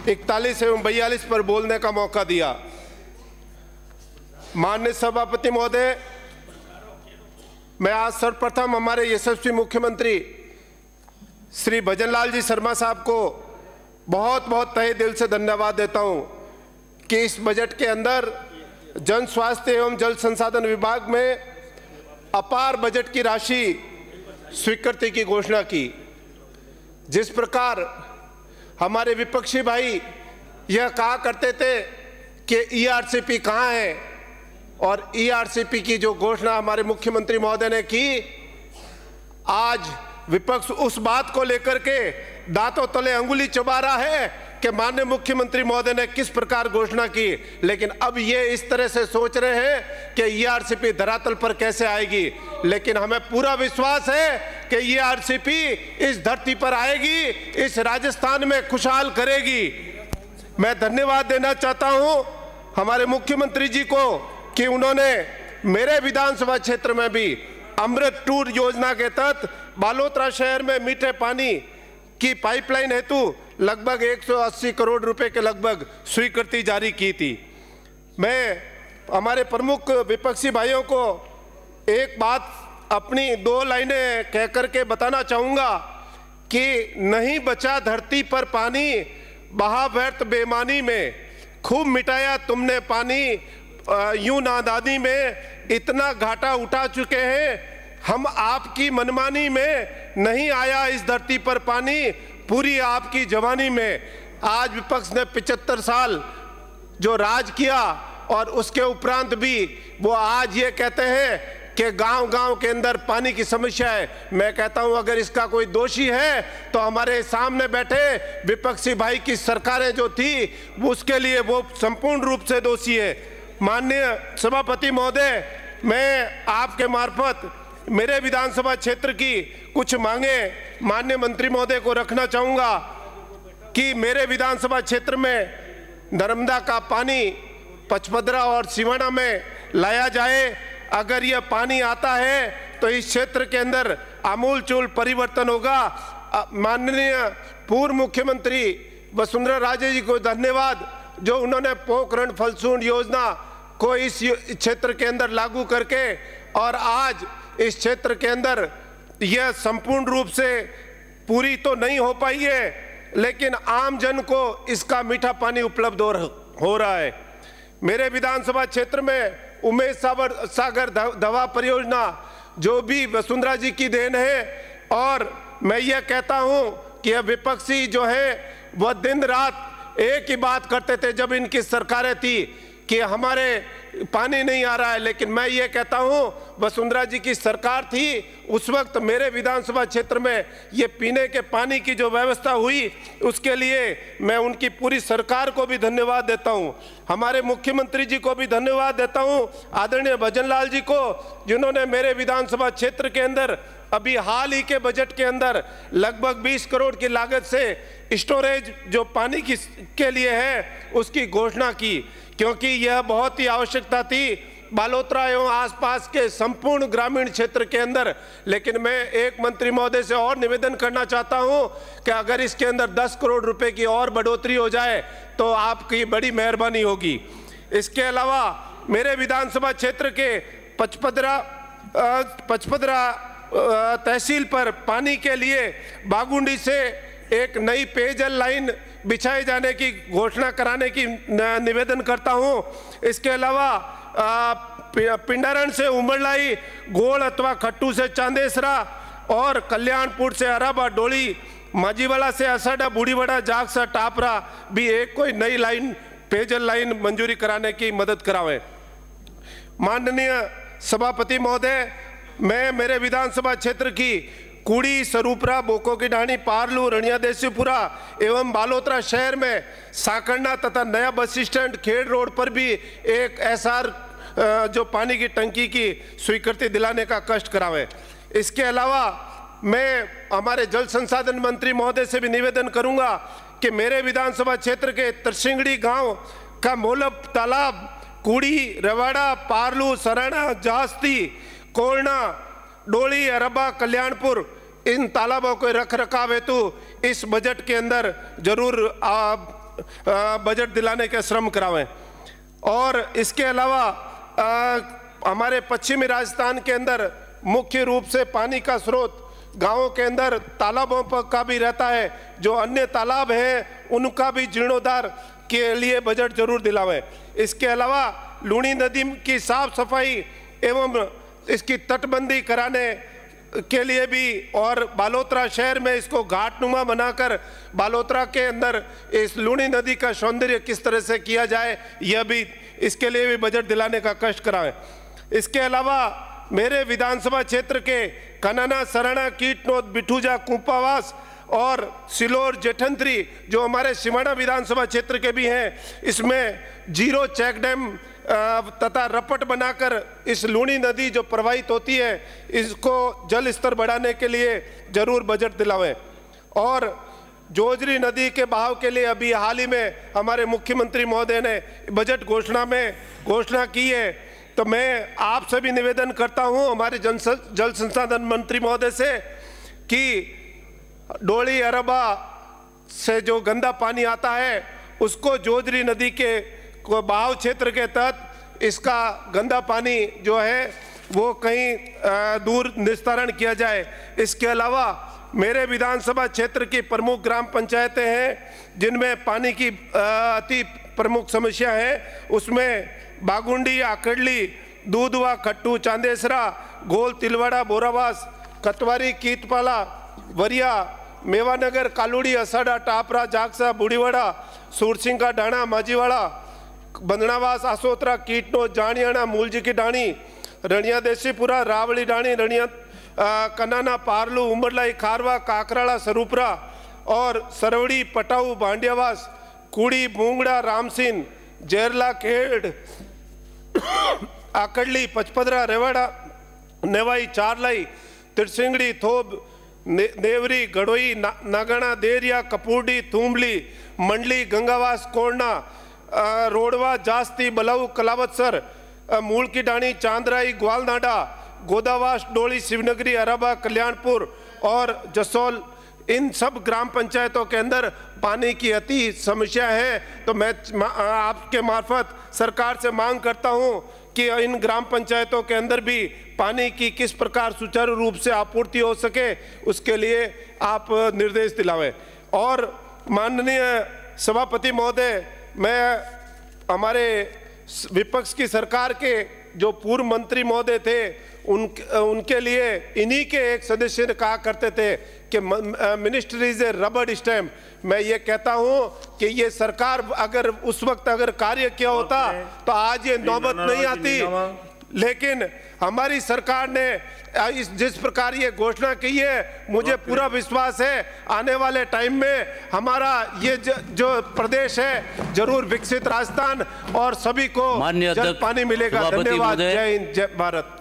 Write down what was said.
41 एवं 42 पर बोलने का मौका दिया। माननीय सभापति महोदय, मैं आज सर्वप्रथम हमारे यशस्वी मुख्यमंत्री श्री भजनलाल जी शर्मा साहब को बहुत बहुत तहे दिल से धन्यवाद देता हूं कि इस बजट के अंदर जन स्वास्थ्य एवं जल संसाधन विभाग में अपार बजट की राशि स्वीकृति की घोषणा की। जिस प्रकार हमारे विपक्षी भाई यह कहा करते थे कि ईआरसीपी कहाँ है, और ईआरसीपी की जो घोषणा हमारे मुख्यमंत्री महोदय ने की, आज विपक्ष उस बात को लेकर के दांतों तले अंगुली चबा रहा है कि माननीय मुख्यमंत्री महोदय ने किस प्रकार घोषणा की। लेकिन अब ये इस तरह से सोच रहे हैं कि ईआरसीपी धरातल पर कैसे आएगी, लेकिन हमें पूरा विश्वास है कि ईआरसीपी इस धरती पर आएगी, इस राजस्थान में खुशहाल करेगी। मैं धन्यवाद देना चाहता हूं हमारे मुख्यमंत्री जी को कि उन्होंने मेरे विधानसभा क्षेत्र में भी अमृत टूर योजना के तहत बालोतरा शहर में मीठे पानी की पाइपलाइन हेतु लगभग 180 करोड़ रुपए के लगभग स्वीकृति जारी की थी। मैं हमारे प्रमुख विपक्षी भाइयों को एक बात अपनी 2 लाइनें कह करके बताना चाहूँगा कि नहीं बचा धरती पर पानी, बहा व्यर्थ बेईमानी में, खूब मिटाया तुमने पानी, यूं नादानी में, इतना घाटा उठा चुके हैं हम आपकी मनमानी में, नहीं आया इस धरती पर पानी पूरी आपकी जवानी में। आज विपक्ष ने 75 साल जो राज किया और उसके उपरांत भी वो आज ये कहते हैं कि गांव-गांव के अंदर पानी की समस्या है। मैं कहता हूं अगर इसका कोई दोषी है तो हमारे सामने बैठे विपक्षी भाई की सरकारें जो थी उसके लिए वो संपूर्ण रूप से दोषी है। माननीय सभापति महोदय, मैं आपके मार्फत मेरे विधानसभा क्षेत्र की कुछ मांगे माननीय मंत्री महोदय को रखना चाहूँगा कि मेरे विधानसभा क्षेत्र में नर्मदा का पानी पचपदरा और सिवाना में लाया जाए। अगर यह पानी आता है तो इस क्षेत्र के अंदर आमूलचूल परिवर्तन होगा। माननीय पूर्व मुख्यमंत्री वसुंधरा राजे जी को धन्यवाद जो उन्होंने पोखरण फलसूंड योजना को इस क्षेत्र के अंदर लागू करके और आज इस क्षेत्र के अंदर यह संपूर्ण रूप से पूरी तो नहीं हो पाई है, लेकिन आम जन को इसका मीठा पानी उपलब्ध हो रहा है। मेरे विधानसभा क्षेत्र में उमेश सागर दवा परियोजना जो भी वसुंधरा जी की देन है, और मैं यह कहता हूं कि यह विपक्षी जो है वह दिन रात एक ही बात करते थे जब इनकी सरकारें थी कि हमारे पानी नहीं आ रहा है, लेकिन मैं ये कहता हूं वसुंधरा जी की सरकार थी उस वक्त मेरे विधानसभा क्षेत्र में ये पीने के पानी की जो व्यवस्था हुई उसके लिए मैं उनकी पूरी सरकार को भी धन्यवाद देता हूं। हमारे मुख्यमंत्री जी को भी धन्यवाद देता हूं, आदरणीय भजनलाल जी को, जिन्होंने मेरे विधानसभा क्षेत्र के अंदर अभी हाल ही के बजट के अंदर लगभग 20 करोड़ की लागत से स्टोरेज जो पानी की के लिए है उसकी घोषणा की, क्योंकि यह बहुत ही आवश्यकता थी बालोतरा एवं आसपास के संपूर्ण ग्रामीण क्षेत्र के अंदर। लेकिन मैं एक मंत्री महोदय से और निवेदन करना चाहता हूं कि अगर इसके अंदर 10 करोड़ रुपए की और बढ़ोतरी हो जाए तो आपकी बड़ी मेहरबानी होगी। इसके अलावा मेरे विधानसभा क्षेत्र के पचपदरा तहसील पर पानी के लिए बागुंडी से एक नई पेयजल लाइन बिछाए जाने की घोषणा कराने की निवेदन करता हूं। इसके अलावा पिंडारण से उमरलाई, गोड़ अथवा खट्टू से चांदेसरा और कल्याणपुर से अराबा डोली, माजीवाला से असडा, बूढ़ीवाड़ा, जागसा, टापरा भी एक कोई नई लाइन पेयजल लाइन मंजूरी कराने की मदद करावें। माननीय सभापति महोदय, मैं मेरे विधानसभा क्षेत्र की कुड़ी, सरूपरा, बोको की ढाणी, पारलू, रनिया देसीपुरा एवं बालोतरा शहर में साकरना तथा नया बस स्टैंड खेड़ रोड पर भी एक एसआर जो पानी की टंकी की स्वीकृति दिलाने का कष्ट करावे। इसके अलावा मैं हमारे जल संसाधन मंत्री महोदय से भी निवेदन करूंगा कि मेरे विधानसभा क्षेत्र के तरसिंगड़ी गांव का मोलब तालाब, कुड़ी, रवाड़ा, पारलू, सराना, जास्ती, कोलना, डोली, अरबा, कल्याणपुर, इन तालाबों के रख रखाव हेतु इस बजट के अंदर जरूर बजट दिलाने का श्रम करावें। और इसके अलावा हमारे पश्चिमी राजस्थान के अंदर मुख्य रूप से पानी का स्रोत गांवों के अंदर तालाबों पर का भी रहता है। जो अन्य तालाब हैं उनका भी जीर्णोद्धार के लिए बजट जरूर दिलावें। इसके अलावा लूणी नदी की साफ सफाई एवं इसकी तटबंदी कराने के लिए भी और बालोतरा शहर में इसको घाटनुमा बनाकर बालोतरा के अंदर इस लूणी नदी का सौंदर्य किस तरह से किया जाए, यह भी इसके लिए भी बजट दिलाने का कष्ट कराएं। इसके अलावा मेरे विधानसभा क्षेत्र के कनाना, सराणा, कीटनोद, बिठूजा, कुंपावास और सिलोर, जेठंत्री जो हमारे सिवाना विधानसभा क्षेत्र के भी हैं, इसमें जीरो चेक डैम तथा रपट बनाकर इस लूणी नदी जो प्रवाहित होती है इसको जल स्तर बढ़ाने के लिए जरूर बजट दिलावें। और जोजरी नदी के बहाव के लिए अभी हाल ही में हमारे मुख्यमंत्री महोदय ने बजट घोषणा की है। तो मैं आपसे भी निवेदन करता हूं हमारे जल संसाधन मंत्री महोदय से कि डोली अरबा से जो गंदा पानी आता है उसको जोजरी नदी के बहाव क्षेत्र के तहत इसका गंदा पानी जो है वो कहीं दूर निस्तारण किया जाए। इसके अलावा मेरे विधानसभा क्षेत्र की प्रमुख ग्राम पंचायतें हैं जिनमें पानी की अति प्रमुख समस्या है। उसमें बागुंडी, आकड़ली, दूधवा, खट्टू, चांदेसरा, गोल, तिलवाड़ा, बोरावास, कतवारी, कीतपाला, वरिया, मेवानगर, कालूड़ी, असाड़ा, टापरा, जागसा, बुढ़ीवाड़ा, सूरसिंगा, डाणा, माजीवाड़ा, बंदनावास, आसोतरा, कीटनो, जानियाना, मूलजी की डाणी, रणिया देसीपुरा, रावली डाणी, रणिया कनाना, पारलू, उमरलाई, खारवा, काकराड़ा, सरूपरा और सरवड़ी, पटाऊ, भांडियावास, कुड़ी, मूंगड़ा, रामसिन, जेरला, खेड़, आकड़ली, पचपदरा, रेवाड़ा, नेवाई, चारलाई, तिरसिंगड़ी, थोब, नेवरी, गड़ोई, नागणा, देरिया, कपूरडी, थूमली, मंडली, गंगावास, कोरना, रोडवा, जास्ती, बलाऊ, कलावतसर, मूल की डाणी, चांदराई, ग्वालनाडा, गोदावास, डोली, शिवनगरी, अराबा, कल्याणपुर और जसोल, इन सब ग्राम पंचायतों के अंदर पानी की अति समस्या है। तो मैं आपके मार्फत सरकार से मांग करता हूं कि इन ग्राम पंचायतों के अंदर भी पानी की किस प्रकार सुचारू रूप से आपूर्ति हो सके उसके लिए आप निर्देश दिलावें। और माननीय सभापति महोदय, मैं हमारे विपक्ष की सरकार के जो पूर्व मंत्री महोदय थे उनके लिए इन्हीं के एक सदस्य ने कहा करते थे कि मिनिस्ट्री इज ए रबड़ स्टैम्प। मैं ये कहता हूं कि ये सरकार अगर उस वक्त अगर कार्य किया होता तो आज ये नौबत नहीं आती। लेकिन हमारी सरकार ने जिस प्रकार ये घोषणा की है, मुझे पूरा विश्वास है आने वाले टाइम में हमारा ये जो प्रदेश है जरूर विकसित राजस्थान और सभी को जल पानी मिलेगा। धन्यवाद। जय हिंद, जय भारत।